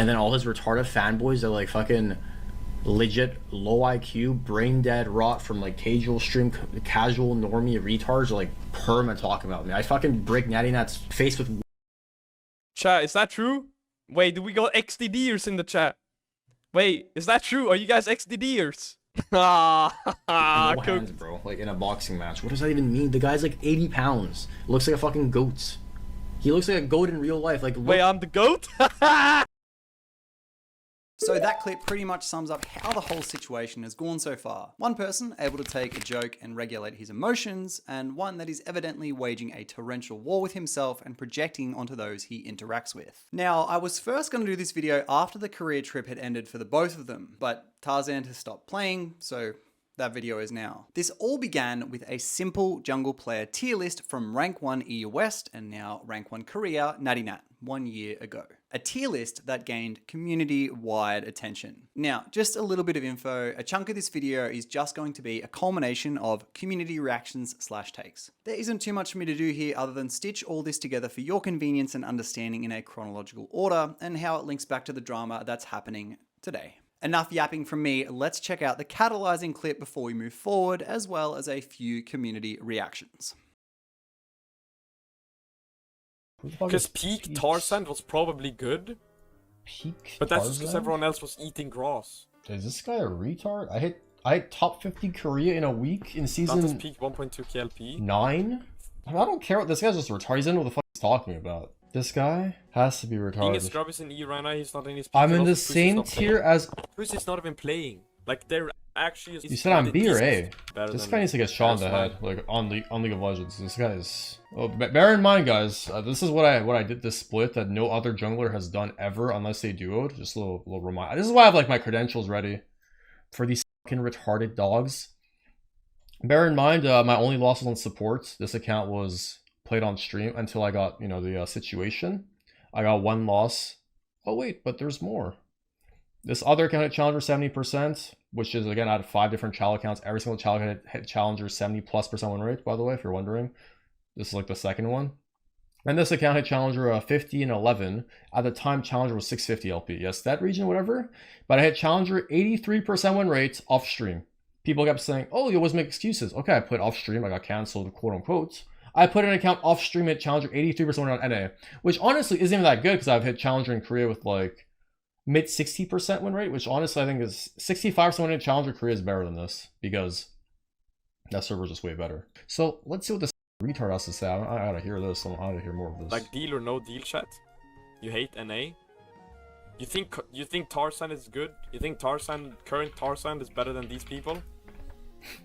And then all his retarded fanboys are like fucking legit low IQ, brain dead rot from like casual stream, casual normie retards are like perma talking about me. I fucking break NattyNatt's face with. Chat, is that true? Wait, do we got XDDers in the chat? Wait, is that true? Are you guys XDDers? No hands, bro. Like in a boxing match. What does that even mean? The guy's like 80 pounds. Looks like a fucking goat. He looks like a goat in real life. Like, wait, I'm the goat? So that clip pretty much sums up how the whole situation has gone so far. One person able to take a joke and regulate his emotions, and one that is evidently waging a torrential war with himself and projecting onto those he interacts with. Now, I was first going to do this video after the career trip had ended for the both of them, but Tarzaned has stopped playing, so that video is now. This all began with a simple jungle player tier list from rank 1 EU West and now rank 1 Korea NattyNatt 1 year ago. A tier list that gained community-wide attention. Now, just a little bit of info, a chunk of this video is just going to be a culmination of community reactions / takes. There isn't too much for me to do here other than stitch all this together for your convenience and understanding in a chronological order and how it links back to the drama that's happening today. Enough yapping from me, let's check out the catalyzing clip before we move forward, as well as a few community reactions. Because peak Tarzaned was probably good, Peak but that's just because everyone else was eating grass. Is this guy a retard? I hit top 50 Korea in a week in season. That is peak 1.2 KLP. 9? I don't care what this guy's just retarded. He doesn't know what the fuck he's talking about. This guy has to be retarded. Being a scrub is in E right now, he's not in his peak. I'm in the same tier as. Pussy's not even playing. Like they're actually. You said I'm B or A? This guy needs to get shot in the head, fine. like on League of Legends. This guy is. Oh, bear in mind, guys. This is what I did this split that no other jungler has done ever, unless they duoed. Just a little reminder. This is why I have like my credentials ready for these fucking retarded dogs. Bear in mind, my only loss was on support. This account was played on stream until I got, you know, the situation. I got 1 loss. Oh wait, but there's more. This other account hit Challenger 70%, which is again, I had 5 different Chal accounts. Every single Chal hit Challenger 70+% win rate, by the way, if you're wondering. This is like the second one. And this account hit Challenger 50 and 11. At the time, Challenger was 650 LP. Yes, that region, whatever. But I hit Challenger 83% win rate off stream. People kept saying, oh, you always make excuses. Okay, I put off stream, I got canceled, quote unquote. I put an account off stream at Challenger 83% win on NA, which honestly isn't even that good because I've hit Challenger in Korea with like mid 60% win rate, which honestly I think is 65% win in Challenger Korea is better than this because that server's just way better. So let's see what this retard has to say. I gotta hear this. I gotta hear more of this. Like deal or no deal, chat. You hate NA. You think Tarzaned is good? You think current Tarzaned is better than these people?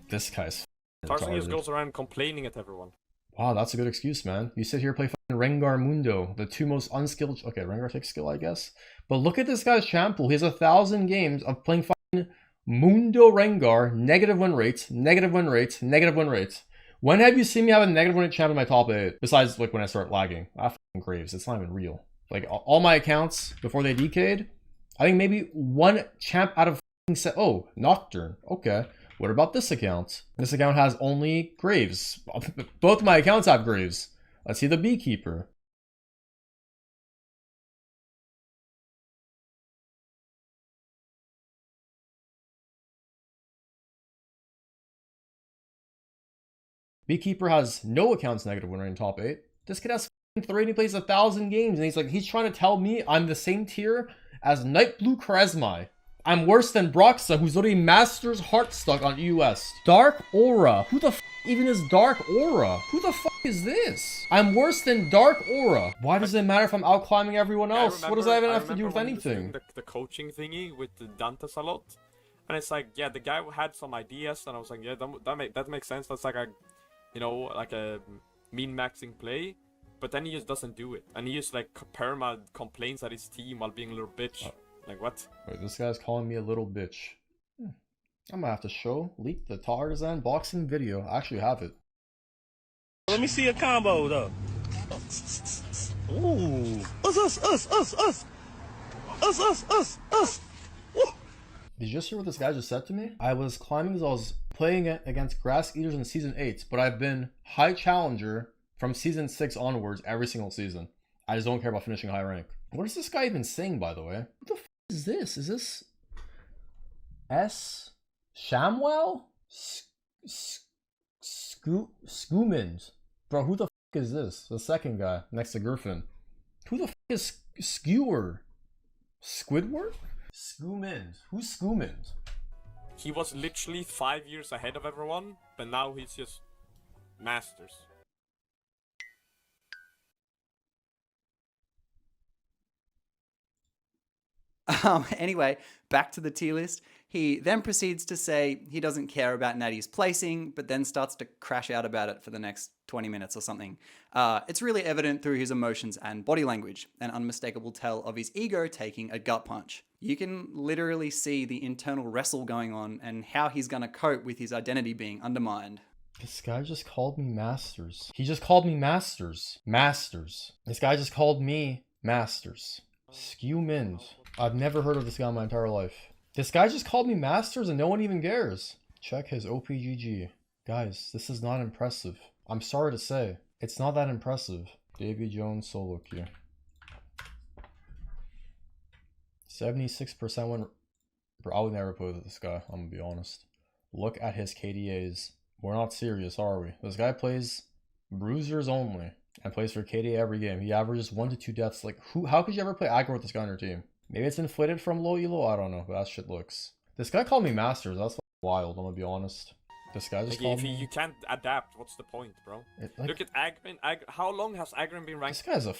This guy's Tarzaned just goes around complaining at everyone. Wow, that's a good excuse, man. You sit here play fucking Rengar Mundo, the 2 most unskilled. Okay, Rengar takes skill, I guess. But look at this guy's champ pool. He has 1,000 games of playing fucking Mundo Rengar, negative win rates, negative win rates, negative win rates. When have you seen me have a negative win rate champ in my top 8? Besides, like when I start lagging. I fucking Graves. It's not even real. Like all my accounts before they decayed, I think maybe 1 champ out of set. Oh, Nocturne. Okay. What about this account? This account has only Graves. Both my accounts have Graves. Let's see the Beekeeper. Beekeeper has no accounts negative win rate in top 8. This kid has 3 and he plays 1,000 games and he's trying to tell me I'm the same tier as Night Blue Charisma. I'm worse than Broxa, who's literally Masters Heartstuck on US. Dark Aura. Who the f even is Dark Aura? Who the f is this? I'm worse than Dark Aura. Why does it matter if I'm outclimbing everyone else? What does that even have to do with anything? The coaching thingy with the Dantas a lot. And it's like, yeah, the guy had some ideas and I was like, yeah, that makes sense. That's like a, you know, like a min-maxing play. But then he just doesn't do it. And he just like perma complains at his team while being a little bitch. Like what? Wait, this guy's calling me a little bitch. I'm gonna have to leak the Tarzaned boxing video. I actually have it. Let me see a combo though. Ooh. Us. Woo. Did you just hear what this guy just said to me? I was climbing as I was playing against Grass Eaters in Season 8, but I've been high challenger from Season 6 onwards every single season. I just don't care about finishing high rank. What is this guy even saying, by the way? What the f is this? Is this S Shamwell? Scoomins. Bro, who the f is this? The second guy next to Griffin. Who the f is Skewer? Squidward? Scoomins. Who's Scoomins? He was literally 5 years ahead of everyone, but now he's just masters. Anyway, back to the tier list. He then proceeds to say he doesn't care about Natty's placing, but then starts to crash out about it for the next 20 minutes or something. It's really evident through his emotions and body language, an unmistakable tell of his ego taking a gut punch. You can literally see the internal wrestle going on and how he's gonna cope with his identity being undermined. This guy just called me Masters. He just called me Masters. Masters. This guy just called me Masters. Skew Mins. I've never heard of this guy in my entire life. This guy just called me Masters and no one even cares. Check his OPGG. Guys, this is not impressive. I'm sorry to say. It's not that impressive. Davy Jones solo queue. 76% win. Bro, I would never play with this guy, I'm gonna be honest. Look at his KDAs. We're not serious, are we? This guy plays bruisers only and plays for KDA every game. He averages 1 to 2 deaths. Like, how could you ever play aggro with this guy on your team? Maybe it's inflated from low elo, I don't know, but that shit looks. This guy called me Masters, that's wild, I'm gonna be honest. This guy just called If me. you can't adapt, what's the point, bro? Like, Look at Agrin. How long has Agrin been ranked? this guy's a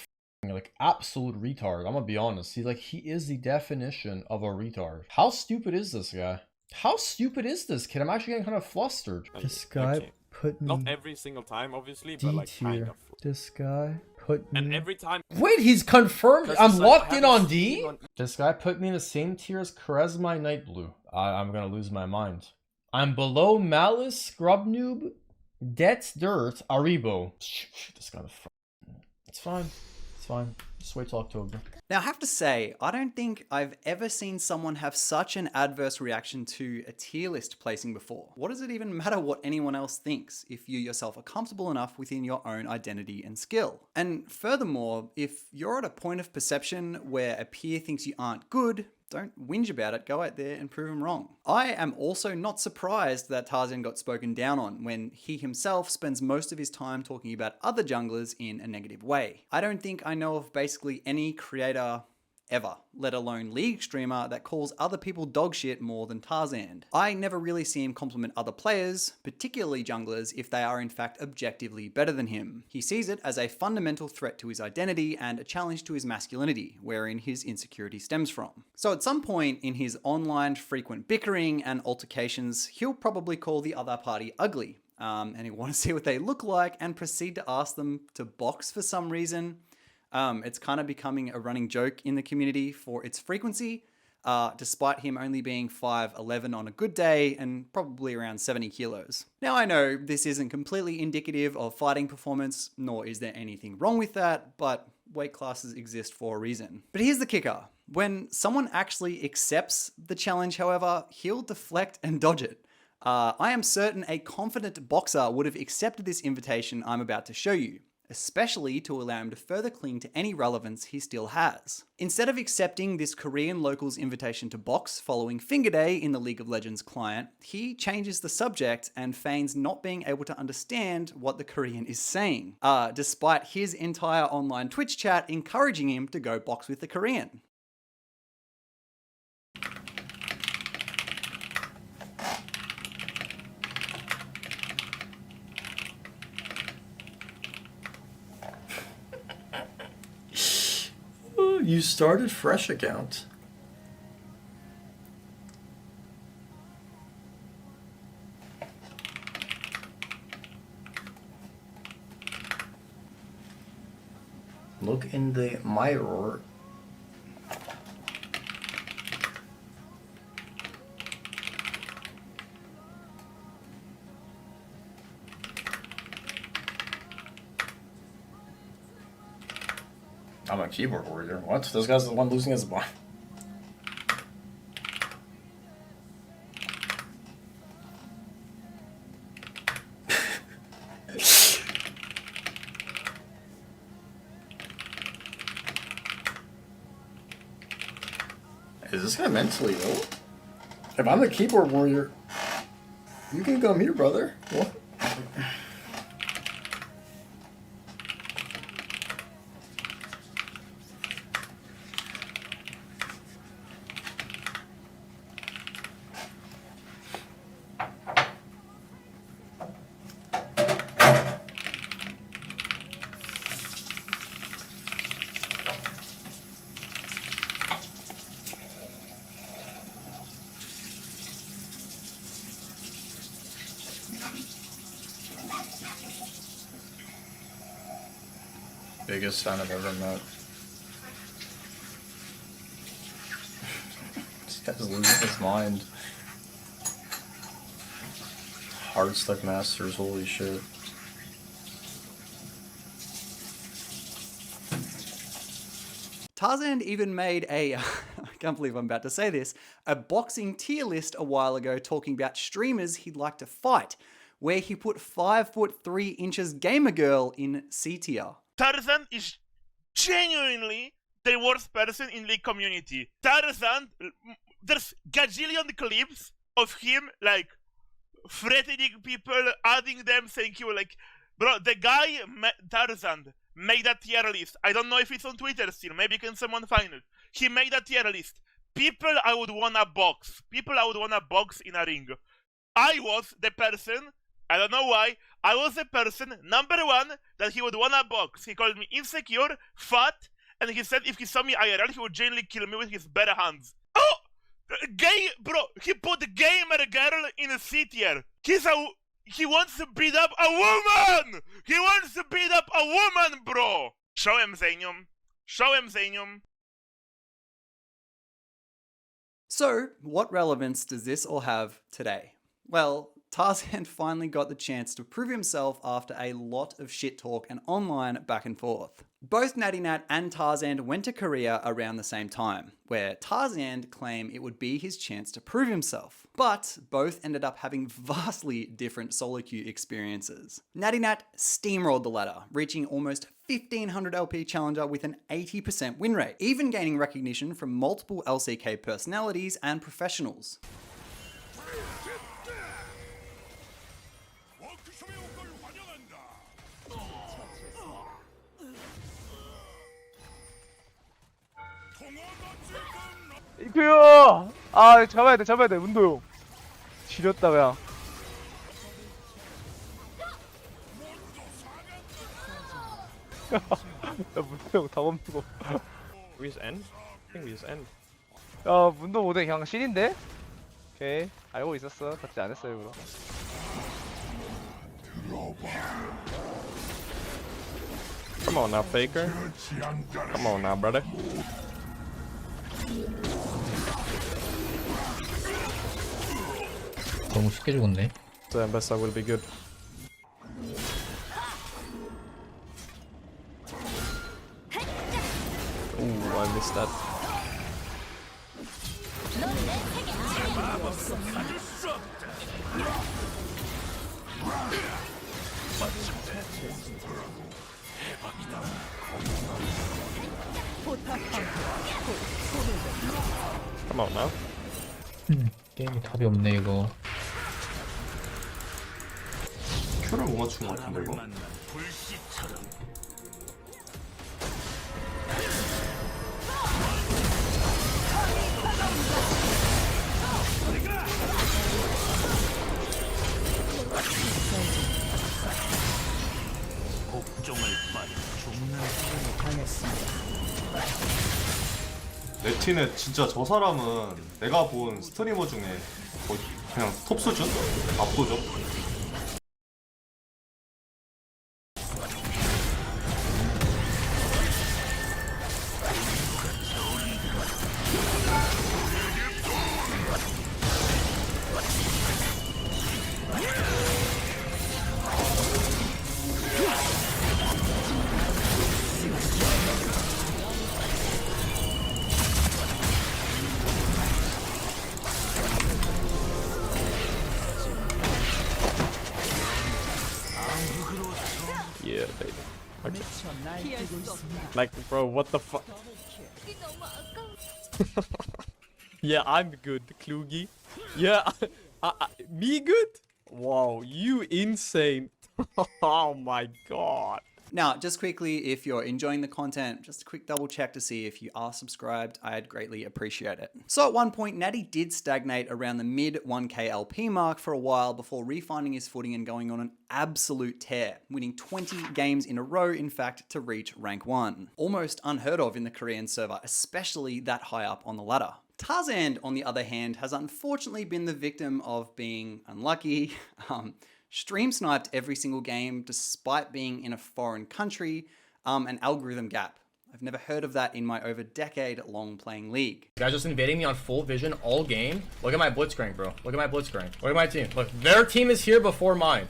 like absolute retard, I'm gonna be honest. He is the definition of a retard. How stupid is this guy? How stupid is this kid? I'm actually getting kind of flustered. This guy Okay. put me Not every single time, obviously, D but like kind tier. of. This guy put me. And every time. Wait, he's confirmed. Because I'm it's like, locked I in haven't on D. seen on- This guy put me in the same tier as Charisma Night Blue. I'm gonna lose my mind. I'm below Malice, Scrub Noob, Debts Dirt, Aribo. Shit, this guy. It's fine. It's fine. Just wait till October. Now, I have to say, I don't think I've ever seen someone have such an adverse reaction to a tier list placing before. What does it even matter what anyone else thinks if you yourself are comfortable enough within your own identity and skill? And furthermore, if you're at a point of perception where a peer thinks you aren't good, don't whinge about it, go out there and prove them wrong. I am also not surprised that Tarzan got spoken down on when he himself spends most of his time talking about other junglers in a negative way. I don't think I know of basically any creator ever, let alone league streamer, that calls other people dog shit more than Tarzan. I never really see him compliment other players, particularly junglers, if they are in fact objectively better than him. He sees it as a fundamental threat to his identity and a challenge to his masculinity, wherein his insecurity stems from. So at some point in his online frequent bickering and altercations, he'll probably call the other party ugly, and he'll want to see what they look like and proceed to ask them to box for some reason. It's kind of becoming a running joke in the community for its frequency, despite him only being 5'11" on a good day and probably around 70 kilos. Now I know this isn't completely indicative of fighting performance, nor is there anything wrong with that, but weight classes exist for a reason. But here's the kicker. When someone actually accepts the challenge, however, he'll deflect and dodge it. I am certain a confident boxer would have accepted this invitation I'm about to show you, especially to allow him to further cling to any relevance he still has. Instead of accepting this Korean local's invitation to box following Finger Day in the League of Legends client, he changes the subject and feigns not being able to understand what the Korean is saying, despite his entire online Twitch chat encouraging him to go box with the Korean. You started fresh account. Look in the mirror. I'm a keyboard warrior. What? This guy's the one losing his blind. Is this guy mentally ill? If I'm the keyboard warrior, you can come here, brother. What? Biggest fan I've ever met. This guy's losing his mind. Hardstuck Masters, holy shit. Tarzaned even made a, I can't believe I'm about to say this, a boxing tier list a while ago talking about streamers he'd like to fight, where he put 5'3" gamer girl in C tier. Tarzan is genuinely the worst person in the community. Tarzan, there's gajillion clips of him like threatening people, adding them, saying you like, bro, the guy Tarzan made a tier list. I don't know if it's on Twitter still. Maybe can someone find it? He made a tier list. People I would wanna box. People I would wanna box in a ring. I was the person. I don't know why. I was the person, number one, that he would wanna box. He called me insecure, fat, and he said if he saw me IRL, he would genuinely kill me with his bare hands. Oh! Gay, bro, he put gamer girl in a C tier. He wants to beat up a woman! He wants to beat up a woman, bro! Show him, Zanium. Show him, Zanium. So, what relevance does this all have today? Well, Tarzan finally got the chance to prove himself after a lot of shit talk and online back and forth. Both NattyNatt and Tarzan went to Korea around the same time, where Tarzan claimed it would be his chance to prove himself. But both ended up having vastly different solo queue experiences. NattyNatt steamrolled the ladder, reaching almost 1500 LP challenger with an 80% win rate, even gaining recognition from multiple LCK personalities and professionals. 이거요! 아, 잡아야 돼, 운동. 지렸다, 야. 야, 문동 다 없는 거. We just end? I think we just end. 야, 문동 오대 그냥 신인데? 오케이. 알고 있었어. 닥치 안 했어, 일부러. Come on now, Faker. Come on now, brother. 너무 쉽게 죽었네. The Ambassador will be good. Ooh, I missed that. Come on now. 게임이 답이 없네 이거. 큐를 못 맞춘 것 같은데 이거? 네티넷 진짜 저 사람은 내가 본 스트리머 중에 거의 그냥 톱 수준? 압도적? Yeah, baby. Okay. Like, bro, what the fuck? Yeah, I'm good, Klugi. Yeah, me good? Wow, you insane. Oh my god. Now, just quickly, if you're enjoying the content, just a quick double check to see if you are subscribed. I'd greatly appreciate it. So at one point, Natty did stagnate around the mid 1k LP mark for a while before refinding his footing and going on an absolute tear, winning 20 games in a row, in fact, to reach rank 1. Almost unheard of in the Korean server, especially that high up on the ladder. Tarzaned, on the other hand, has unfortunately been the victim of being unlucky, stream sniped every single game despite being in a foreign country, an algorithm gap. I've never heard of that in my over decade-long playing league. You guys just invading me on full vision all game. Look at my blitzcrank, bro. Look at my blitzcrank. Look at my team. Look, their team is here before mine.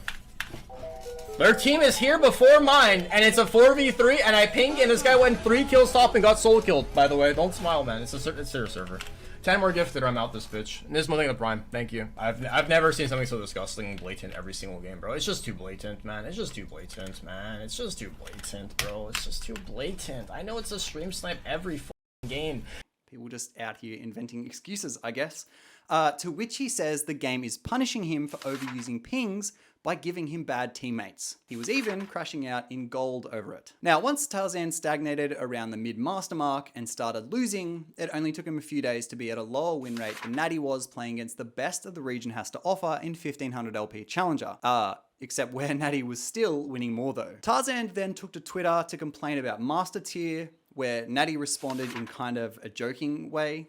Their team is here before mine, and it's a 4v3, and I ping, and this guy went 3 kills top and got soul killed, by the way. Don't smile, man. It's their server. 10 more gifted or I'm out this bitch. And this is Moving the Prime. Thank you. I've never seen something so disgusting and blatant every single game, bro. It's just too blatant, man. It's just too blatant, man. It's just too blatant, bro. It's just too blatant. I know it's a stream snipe every game. People just out here inventing excuses, I guess. To which he says the game is punishing him for overusing pings by giving him bad teammates. He was even crashing out in gold over it. Now, once Tarzaned stagnated around the mid-master mark and started losing, it only took him a few days to be at a lower win rate than Natty was playing against the best of the region has to offer in 1500 LP Challenger. Except where Natty was still winning more though. Tarzaned then took to Twitter to complain about Master Tier, where Natty responded in kind of a joking way.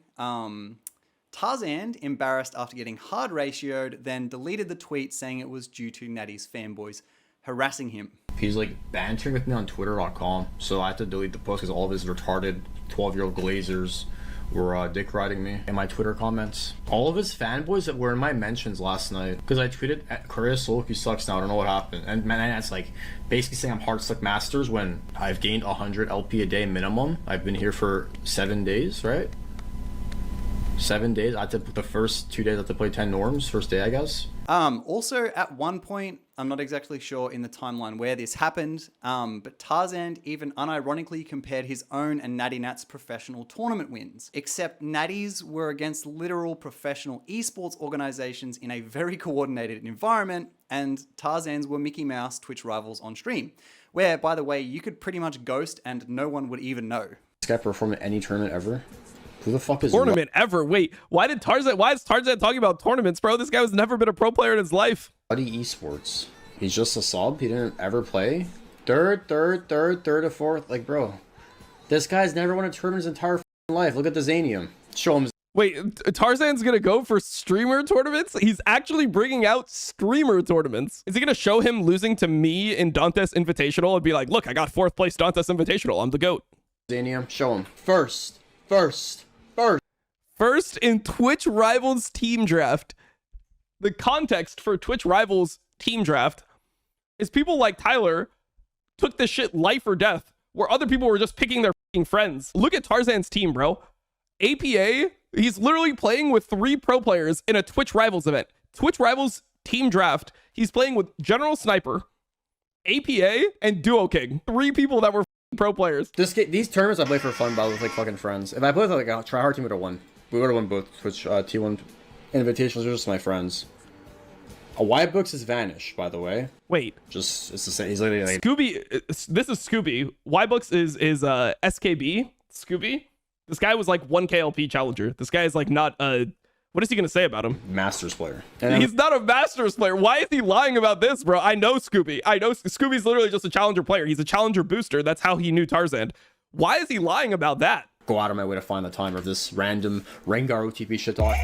Tarzaned, embarrassed after getting hard ratioed, then deleted the tweet saying it was due to Natty's fanboys harassing him. He's like bantering with me on twitter.com, so I had to delete the post because all of his retarded 12-year-old glazers were dick riding me in my Twitter comments. All of his fanboys that were in my mentions last night, because I tweeted at Korea Soloku sucks now, I don't know what happened. And man, that's like basically saying I'm hard slick masters when I've gained 100 LP a day minimum. I've been here for 7 days, right? 7 days. I had to, the first 2 days I had to play 10 norms, first day I guess. Also at one point, I'm not exactly sure in the timeline where this happened, but Tarzaned even unironically compared his own and NattyNatt's professional tournament wins. Except Natty's were against literal professional esports organizations in a very coordinated environment, and Tarzan's were Mickey Mouse Twitch rivals on stream, where, by the way, you could pretty much ghost and no one would even know. This guy performed at any tournament ever. Who the fuck is tournament ever? Wait, why is Tarzaned talking about tournaments, bro? This guy has never been a pro player in his life. Buddy Esports? He's just a sub. He didn't ever play. Third or fourth. Like, bro, this guy's never won a tournament his entire life. Look at the Zanium. Show him. Wait, Tarzan's gonna go for streamer tournaments? He's actually bringing out streamer tournaments. Is he gonna show him losing to me in Dantes Invitational and be like, look, I got 4th place Dantes Invitational. I'm the GOAT. Zanium, show him. First in Twitch Rivals Team Draft. The context for Twitch Rivals Team Draft is people like Tyler took this shit life or death, where other people were just picking their fucking friends. Look at Tarzan's team, bro. APA, he's literally playing with 3 pro players in a Twitch Rivals event. Twitch Rivals Team Draft, he's playing with General Sniper, APA, and Duo King. 3 people that were pro players. These tournaments I play for fun, but with like fucking friends. If I played with like a tryhard team, would have won. We would have won both Twitch T1 invitationals. They're just my friends. A white books is Vanish, by the way. Wait. Just it's the same. He's literally like Scooby. This is Scooby. Y-Books is SKB. Scooby. This guy was like 1K LP challenger. This guy is like not what is he gonna say about him? Masters player. He's not a Masters player. Why is he lying about this, bro? I know Scooby. I know Scooby's literally just a challenger player. He's a challenger booster. That's how he knew Tarzaned. Why is he lying about that? Go out of my way to find the timer of this random Rengar OTP shit talk.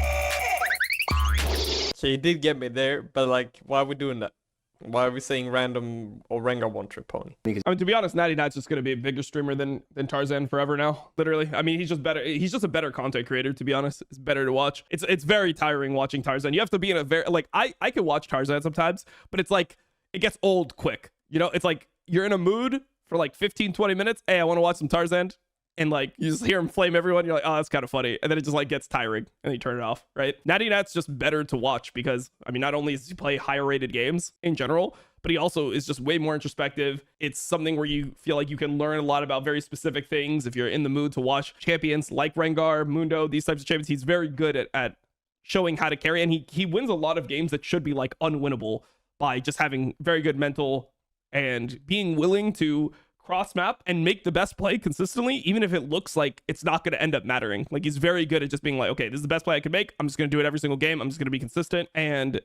So you did get me there, but like, why are we doing that? Why are we saying random or Rengar one trick pony? I mean, to be honest, NattyNatt's just gonna be a bigger streamer than Tarzaned forever now. Literally. I mean, he's just better. He's just a better content creator, to be honest. It's better to watch. It's very tiring watching Tarzaned. You have to be in a very like I can watch Tarzaned sometimes, but it's like it gets old quick. You know, it's like you're in a mood for like 15-20 minutes. Hey, I want to watch some Tarzaned. And like you just hear him flame everyone, you're like, oh, that's kind of funny, and then it just like gets tiring, and then you turn it off, right? NattyNatt's just better to watch because I mean, not only does he play higher rated games in general, but he also is just way more introspective. It's something where you feel like you can learn a lot about very specific things if you're in the mood to watch champions like Rengar, Mundo, these types of champions. He's very good at showing how to carry, and he wins a lot of games that should be like unwinnable by just having very good mental and being willing to cross map and make the best play consistently, even if it looks like it's not going to end up mattering. Like, he's very good at just being like, okay, this is the best play I can make. I'm just going to do it every single game. I'm just going to be consistent. And,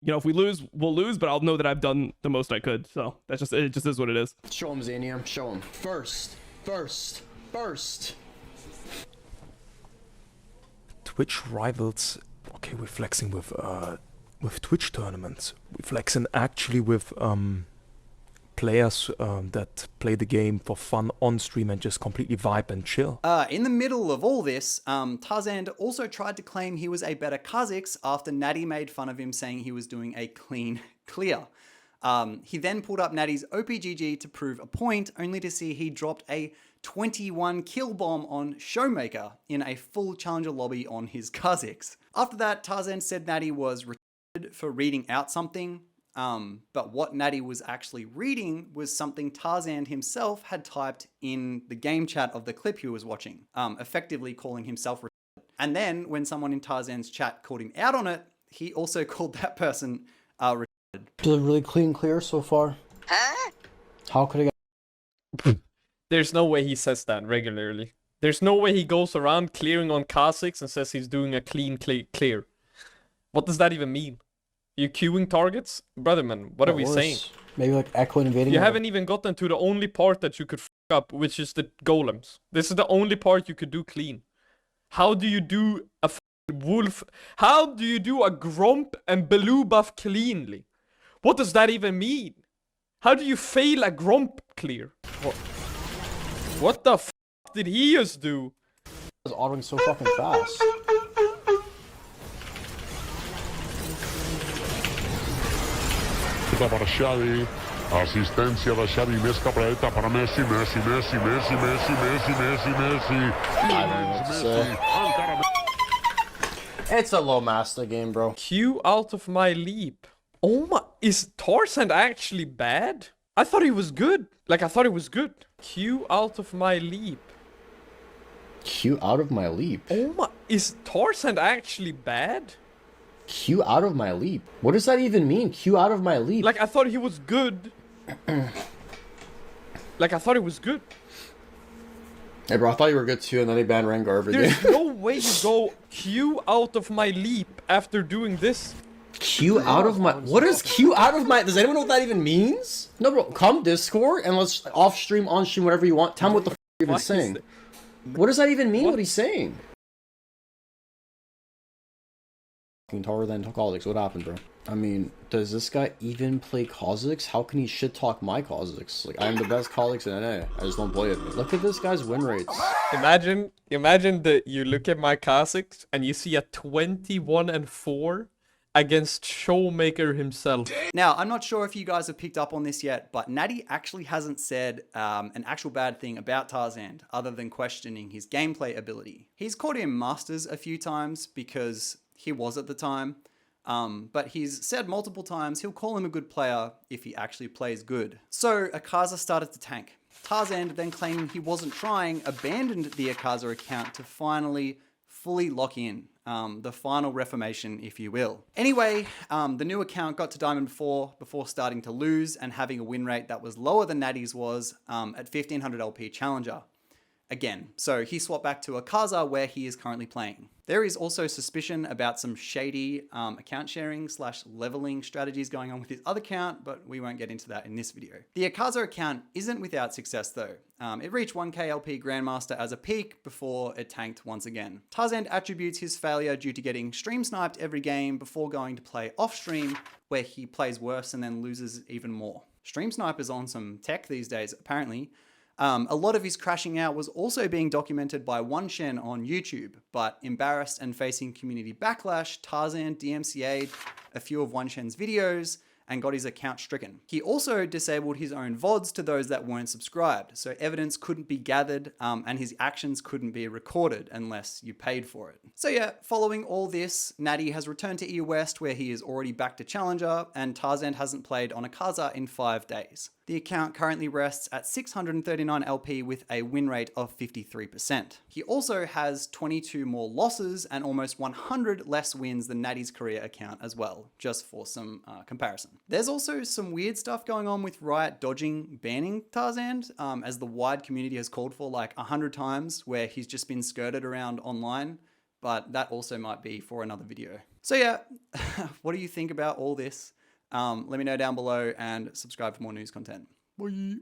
you know, if we lose, we'll lose, but I'll know that I've done the most I could. So that's just, it just is what it is. Show him, Xanium. Show him. First. Twitch rivals. Okay, we're flexing with Twitch tournaments. We're flexing actually with players that play the game for fun on stream and just completely vibe and chill. In the middle of all this, Tarzaned also tried to claim he was a better Kha'Zix after Natty made fun of him saying he was doing a clean clear. He then pulled up Natty's OPGG to prove a point, only to see he dropped a 21 kill bomb on Showmaker in a full challenger lobby on his Kha'Zix. After that, Tarzaned said Natty was retarded for reading out something, but what Natty was actually reading was something Tarzaned himself had typed in the game chat of the clip he was watching, effectively calling himself retarded. And then when someone in Tarzan's chat called him out on it, he also called that person retarded. Is it really clean clear so far? How could I get... There's no way he says that regularly. There's no way he goes around clearing on Kha'Zix and says he's doing a clean clear. What does that even mean? You queuing targets? Brother man, what are we saying? Maybe like Echo invading. You haven't even gotten to the only part that you could f up, which is the golems. This is the only part you could do clean. How do you do a wolf? How do you do a Gromp and blue buff cleanly? What does that even mean? How do you fail a Gromp clear? What the f did he just do? I was autoing so fucking fast. Para Xavi, assistència de Xavi més capradeta per a Messi. It's a low master game, bro. Q out of my leap. Oh my, is Tarzaned actually bad? I thought he was good. Like, I thought he was good. Q out of my leap. Q out of my leap? Oh my, is Tarzaned actually bad? Q out of my leap? What does that even mean? Q out of my leap? Like, I thought he was good. Like, I thought he was good. Hey bro, I thought you were good too, and then they banned Rengar every There's game. no way you go Q out of my leap after doing this. Q out of my... What is Q out of my... Does anyone know what that even means? No bro, come Discord and let's off stream, on stream, whatever you want. Tell me what the f you're even saying. What does that even mean, what he's saying? Taller than Kha'Zix. What happened, bro? I mean, does this guy even play Kha'Zix? How can he shit talk my Kha'Zix? Like, I'm the best Kha'Zix in NA. I just don't play it. Look at this guy's win rates. Imagine that you look at my Kha'Zix and you see a 21-4 against Showmaker himself. Now, I'm not sure if you guys have picked up on this yet, but Natty actually hasn't said an actual bad thing about Tarzaned, other than questioning his gameplay ability. He's called him Masters a few times because he was at the time, but he's said multiple times he'll call him a good player if he actually plays good. So Akaza started to tank. Tarzaned then claiming he wasn't trying, abandoned the Akaza account to finally fully lock in. The final reformation, if you will. Anyway, the new account got to Diamond 4 before starting to lose and having a win rate that was lower than Natty's was at 1500 LP Challenger. Again, so he swapped back to Akaza where he is currently playing. There is also suspicion about some shady account sharing / leveling strategies going on with his other account, but we won't get into that in this video. The Akaza account isn't without success though. It reached 1k LP Grandmaster as a peak before it tanked once again. Tarzaned attributes his failure due to getting stream sniped every game before going to play off stream, where he plays worse and then loses even more. Stream snipers on some tech these days apparently. A lot of his crashing out was also being documented by OneShen on YouTube, but embarrassed and facing community backlash, Tarzaned DMCA'd a few of OneShen's videos and got his account stricken. He also disabled his own VODs to those that weren't subscribed, so evidence couldn't be gathered and his actions couldn't be recorded unless you paid for it. So yeah, following all this, Natty has returned to EU West where he is already back to Challenger, and Tarzaned hasn't played on a Kha'Zix in 5 days. The account currently rests at 639 LP with a win rate of 53%. He also has 22 more losses and almost 100 less wins than Natty's career account as well, just for some comparison. There's also some weird stuff going on with Riot dodging banning Tarzaned, as the wide community has called for like 100 times, where he's just been skirted around online, but that also might be for another video. So yeah, what do you think about all this? Let me know down below and subscribe for more news content. Bye.